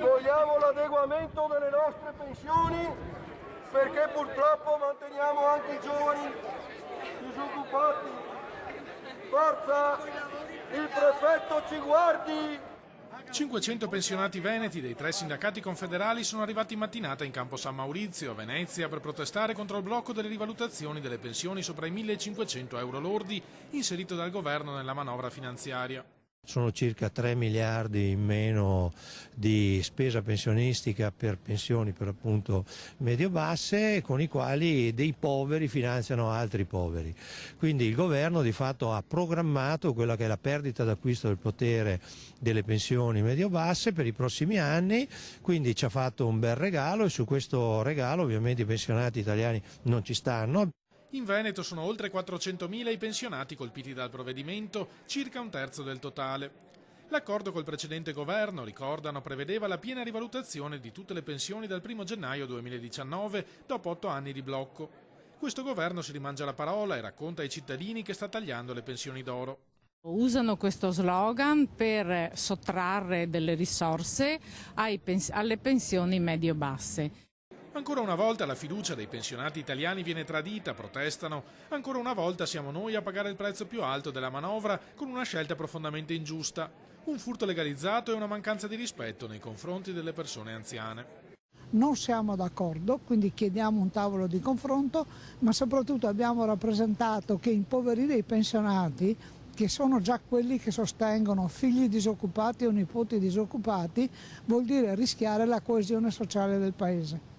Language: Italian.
Vogliamo l'adeguamento delle nostre pensioni perché purtroppo manteniamo anche i giovani disoccupati. Forza, il prefetto ci guardi! 500 pensionati veneti dei 3 sindacati confederali sono arrivati in mattinata in campo San Maurizio, a Venezia, per protestare contro il blocco delle rivalutazioni delle pensioni sopra i 1.500 euro lordi inserito dal governo nella manovra finanziaria. Sono circa 3 miliardi in meno di spesa pensionistica per pensioni per appunto medio-basse, con i quali dei poveri finanziano altri poveri. Quindi il governo di fatto ha programmato quella che è la perdita d'acquisto del potere delle pensioni medio-basse per i prossimi anni, quindi ci ha fatto un bel regalo e su questo regalo ovviamente i pensionati italiani non ci stanno. In Veneto sono oltre 400.000 i pensionati colpiti dal provvedimento, circa un terzo del totale. L'accordo col precedente governo, ricordano, prevedeva la piena rivalutazione di tutte le pensioni dal 1 gennaio 2019, dopo 8 anni di blocco. Questo governo si rimangia la parola e racconta ai cittadini che sta tagliando le pensioni d'oro. Usano questo slogan per sottrarre delle risorse alle pensioni medio-basse. Ancora una volta la fiducia dei pensionati italiani viene tradita, protestano. Ancora una volta siamo noi a pagare il prezzo più alto della manovra con una scelta profondamente ingiusta. Un furto legalizzato e una mancanza di rispetto nei confronti delle persone anziane. Non siamo d'accordo, quindi chiediamo un tavolo di confronto, ma soprattutto abbiamo rappresentato che impoverire i pensionati, che sono già quelli che sostengono figli disoccupati o nipoti disoccupati, vuol dire rischiare la coesione sociale del Paese.